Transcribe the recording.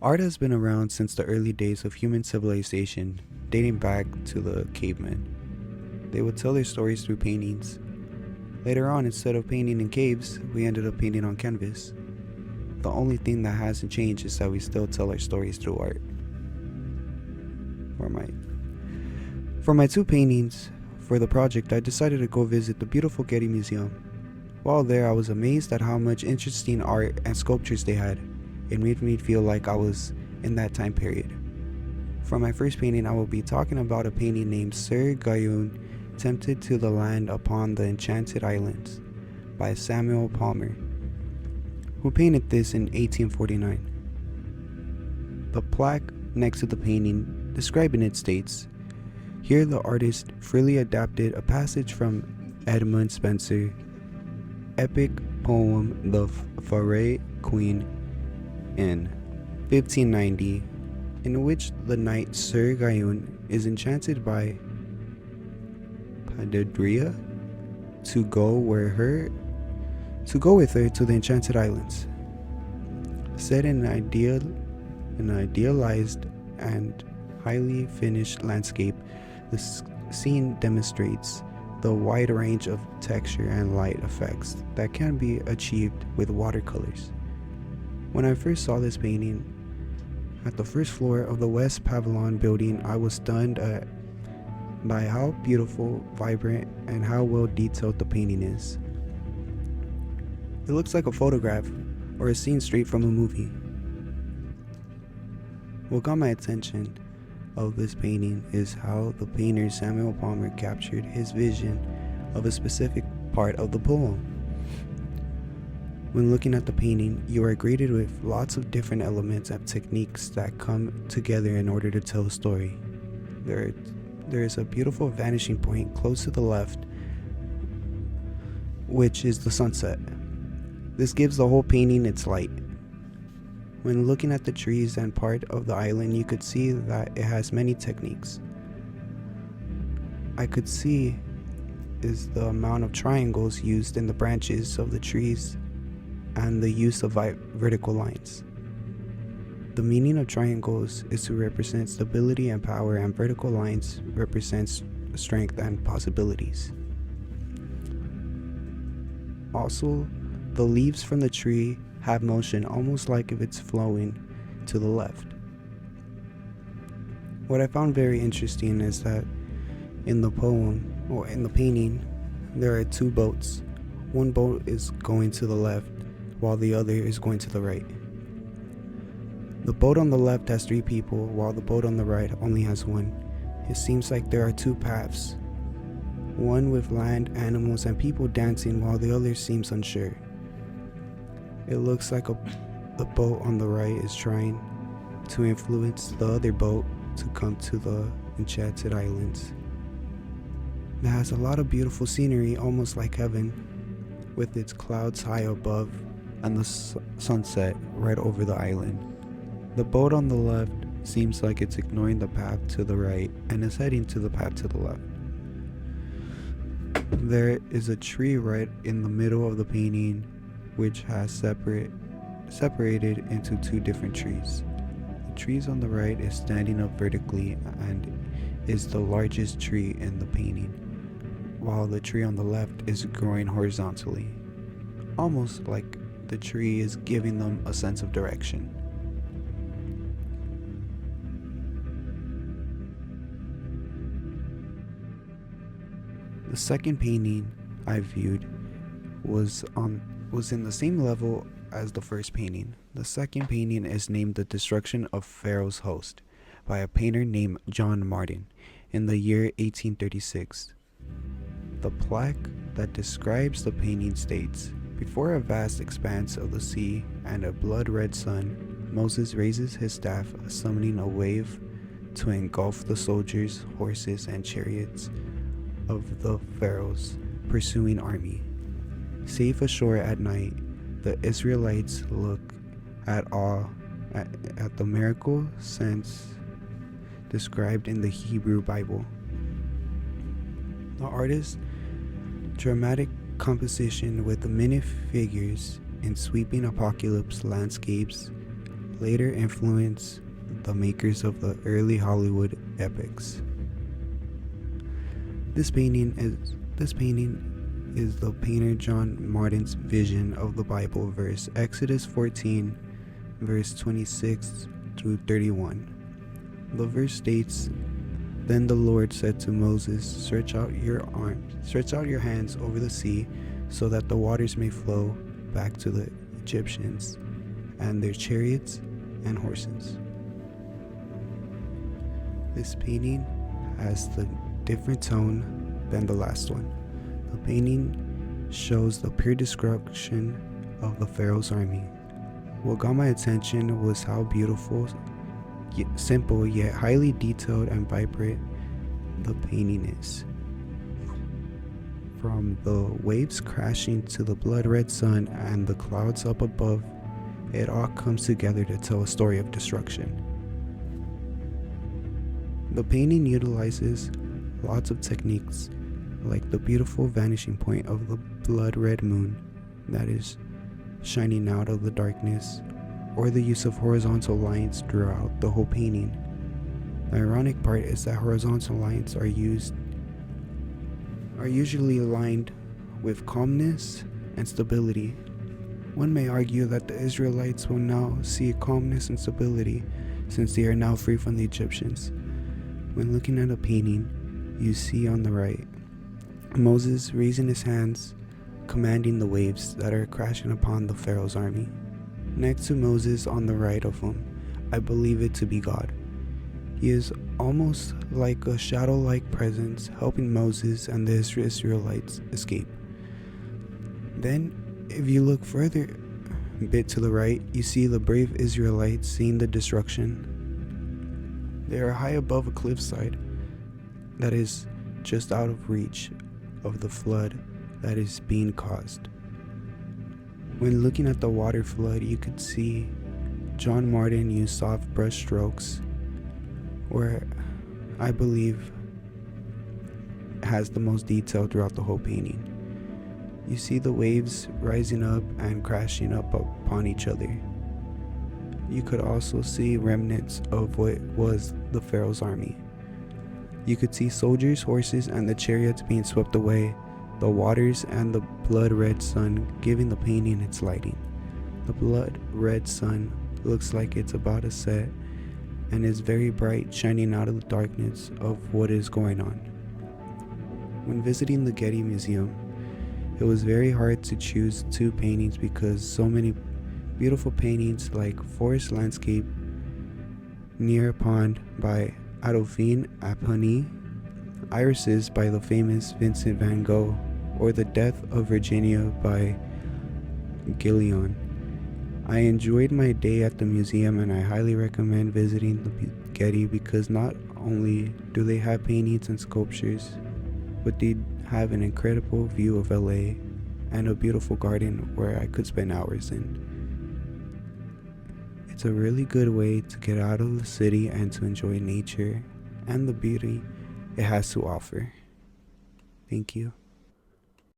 Art has been around since the early days of human civilization, dating back to the cavemen. They would tell their stories through paintings. Later on, instead of painting in caves, we ended up painting on canvas. The only thing that hasn't changed is that we still tell our stories through art. For my two paintings for the project, I decided to go visit the beautiful Getty Museum. While there, I was amazed at how much interesting art and sculptures they had. It made me feel like I was in that time period. For my first painting, I will be talking about a painting named Sir Gawain Tempted to the Land Upon the Enchanted Islands by Samuel Palmer, who painted this in 1849. The plaque next to the painting describing it states, "Here the artist freely adapted a passage from Edmund Spenser's epic poem The Faerie Queene in 1590, in which the knight Sir Gawain is enchanted by Padadria to go with her to the Enchanted Islands." Set in an idealized and highly finished landscape, the scene demonstrates the wide range of texture and light effects that can be achieved with watercolors. When I first saw this painting at the first floor of the West Pavilion building, I was stunned by how beautiful, vibrant, and how well detailed the painting is. It looks like a photograph or a scene straight from a movie. What got my attention of this painting is how the painter Samuel Palmer captured his vision of a specific part of the poem. When looking at the painting, you are greeted with lots of different elements and techniques that come together in order to tell a story. There is a beautiful vanishing point close to the left, which is the sunset. This gives the whole painting its light. When looking at the trees and part of the island, you could see that it has many techniques. I could see is the amount of triangles used in the branches of the trees and the use of vertical lines. The meaning of triangles is to represent stability and power, and vertical lines represents strength and possibilities. Also, the leaves from the tree have motion, almost like if it's flowing to the left. What I found very interesting is that in the poem, or in the painting, there are two boats. One boat is going to the left, while the other is going to the right. The boat on the left has 3 people, while the boat on the right only has 1. It seems like there are 2 paths, one with land, animals, and people dancing, while the other seems unsure. It looks like the boat on the right is trying to influence the other boat to come to the Enchanted Islands. It has a lot of beautiful scenery, almost like heaven, with its clouds high above and the sunset right over the island. The boat on the left seems like it's ignoring the path to the right and is heading to the path to the left. There is a tree right in the middle of the painting, which has separated into 2 different trees. The trees on the right is standing up vertically and is the largest tree in the painting, while the tree on the left is growing horizontally, almost like the tree is giving them a sense of direction. The second painting I viewed was in the same level as the first painting. The second painting is named The Destruction of Pharaoh's Host by a painter named John Martin in the year 1836. The plaque that describes the painting states, "Before a vast expanse of the sea and a blood-red sun, Moses raises his staff, summoning a wave to engulf the soldiers, horses, and chariots of the Pharaoh's pursuing army. Safe ashore at night, the Israelites look at awe at the miracle scenes described in the Hebrew Bible. The artist's dramatic composition with the many figures in sweeping apocalypse landscapes later influenced the makers of the early Hollywood epics. This painting is the painter John Martin's vision of the Bible verse Exodus 14 verse 26 through 31. The verse states, "Then the Lord said to Moses, stretch out your hands over the sea, so that the waters may flow back to the Egyptians and their chariots and horses." This painting has the different tone than the last one. The painting shows the pure destruction of the Pharaoh's army. What got my attention was how beautiful, simple yet highly detailed and vibrant the painting is. From the waves crashing to the blood-red sun and the clouds up above, it all comes together to tell a story of destruction. The painting utilizes lots of techniques, like the beautiful vanishing point of the blood-red moon that is shining out of the darkness, or the use of horizontal lines throughout the whole painting. The ironic part is that horizontal lines are usually aligned with calmness and stability. One may argue that the Israelites will now see calmness and stability since they are now free from the Egyptians. When looking at a painting, you see on the right Moses raising his hands, commanding the waves that are crashing upon the Pharaoh's army. Next to Moses on the right of him, I believe it to be God. He is almost like a shadow-like presence helping Moses and the Israelites escape. Then, if you look further a bit to the right, you see the brave Israelites seeing the destruction. They are high above a cliffside that is just out of reach of the flood that is being caused. When looking at the water flood, you could see John Martin use soft brush strokes, where I believe has the most detail throughout the whole painting. You see the waves rising up and crashing up upon each other. You could also see remnants of what was the Pharaoh's army. You could see soldiers, horses, and the chariots being swept away, the waters and the blood-red sun giving the painting its lighting. The blood-red sun looks like it's about to set and is very bright, shining out of the darkness of what is going on. When visiting the Getty Museum, it was very hard to choose two paintings because so many beautiful paintings like Forest Landscape Near a Pond by Adolphine Apani, Irises by the famous Vincent van Gogh, or The Death of Virginia by Gillian. I enjoyed my day at the museum and I highly recommend visiting the Getty because not only do they have paintings and sculptures, but they have an incredible view of LA and a beautiful garden where I could spend hours in. It's a really good way to get out of the city and to enjoy nature and the beauty it has to offer. Thank you.